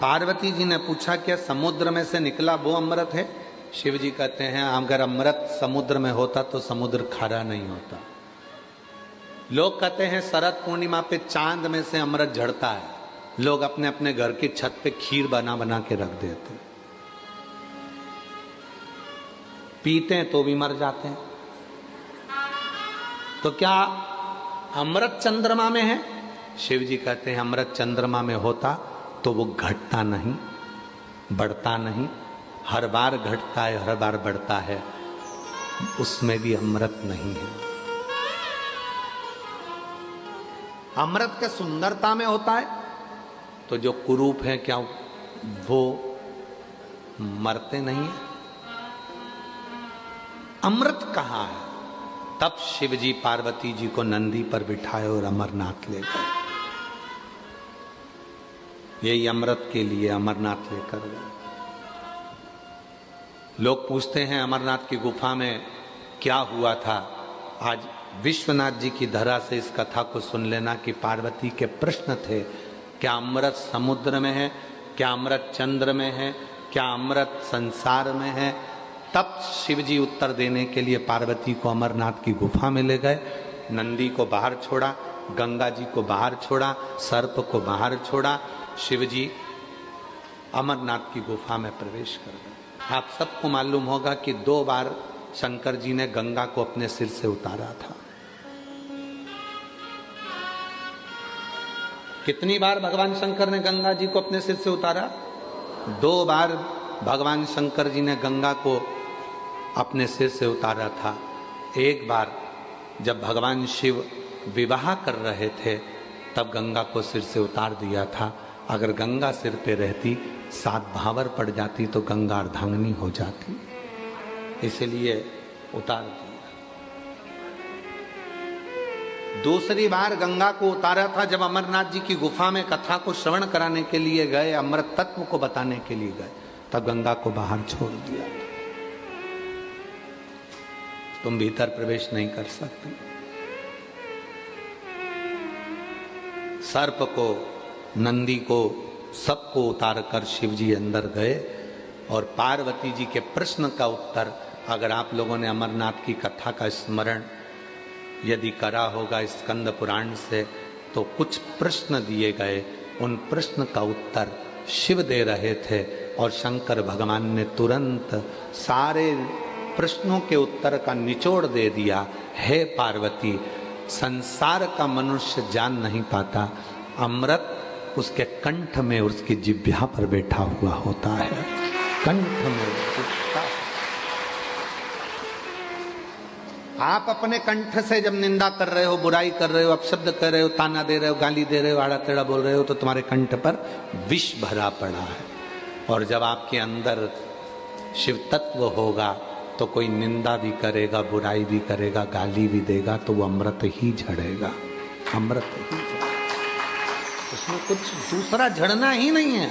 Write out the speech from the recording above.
पार्वती जी ने पूछा क्या समुद्र में से निकला वो अमृत है? शिव जी कहते हैं अगर अमृत समुद्र में होता तो समुद्र खारा नहीं होता। लोग कहते हैं शरद पूर्णिमा पे चांद में से अमृत झड़ता है, लोग अपने अपने घर की छत पे खीर बना बना के रख देते, पीते हैं तो भी मर जाते हैं। तो क्या अमृत चंद्रमा में है? शिव जी कहते हैं अमृत चंद्रमा में होता तो वो घटता नहीं, बढ़ता नहीं, हर बार घटता है, हर बार बढ़ता है, उसमें भी अमृत नहीं है। अमृत के सुंदरता में होता है, तो जो कुरूप है क्या वो मरते नहीं है? अमृत कहाँ है? तब शिव जी पार्वती जी को नंदी पर बिठाए और अमरनाथ ले गए। यही अमृत के लिए अमरनाथ लेकर गए। लोग पूछते हैं अमरनाथ की गुफा में क्या हुआ था। आज विश्वनाथ जी की धरा से इस कथा को सुन लेना कि पार्वती के प्रश्न थे, क्या अमृत समुद्र में है, क्या अमृत चंद्र में है, क्या अमृत संसार में है। तब शिव जी उत्तर देने के लिए पार्वती को अमरनाथ की गुफा में ले गए। नंदी को बाहर छोड़ा, गंगा जी को बाहर छोड़ा, सर्प को बाहर छोड़ा, शिव जी अमरनाथ की गुफा में प्रवेश कर गए। आप सबको मालूम होगा कि 2 बार शंकर जी ने गंगा को अपने सिर से उतारा था। कितनी बार भगवान शंकर ने गंगा जी को अपने सिर से उतारा? 2 बार भगवान शंकर जी ने गंगा को अपने सिर से उतारा था। एक बार जब भगवान शिव विवाह कर रहे थे तब गंगा को सिर से उतार दिया था। अगर गंगा सिर पे रहती 7 भावर पड़ जाती तो गंगा अर्धांगिनी हो जाती, इसलिए उतार दिया। दूसरी बार गंगा को उतारा था जब अमरनाथ जी की गुफा में कथा को श्रवण कराने के लिए गए, अमृत तत्व को बताने के लिए गए, तब गंगा को बाहर छोड़ दिया। तुम भीतर प्रवेश नहीं कर सकते। सर्प को, नंदी को, सबको उतार कर शिव जी अंदर गए और पार्वती जी के प्रश्न का उत्तर, अगर आप लोगों ने अमरनाथ की कथा का स्मरण यदि करा होगा स्कंद पुराण से, तो कुछ प्रश्न दिए गए, उन प्रश्न का उत्तर शिव दे रहे थे और शंकर भगवान ने तुरंत सारे प्रश्नों के उत्तर का निचोड़ दे दिया। हे पार्वती, संसार का मनुष्य जान नहीं पाता, अमृत उसके कंठ में, उसकी जिह्वा पर बैठा हुआ होता है, कंठ में बैठा। आप अपने कंठ से जब निंदा कर रहे हो, बुराई कर रहे हो, अपशब्द कर रहे हो, ताना दे रहे हो, गाली दे रहे हो, आड़ा टेढ़ा बोल रहे हो, तो तुम्हारे कंठ पर विष भरा पड़ा है। और जब आपके अंदर शिव तत्व होगा तो कोई निंदा भी करेगा, बुराई भी करेगा, गाली भी देगा, तो वो अमृत ही झड़ेगा, अमृत ही झड़ेगा। उसमें कुछ दूसरा झड़ना ही नहीं है।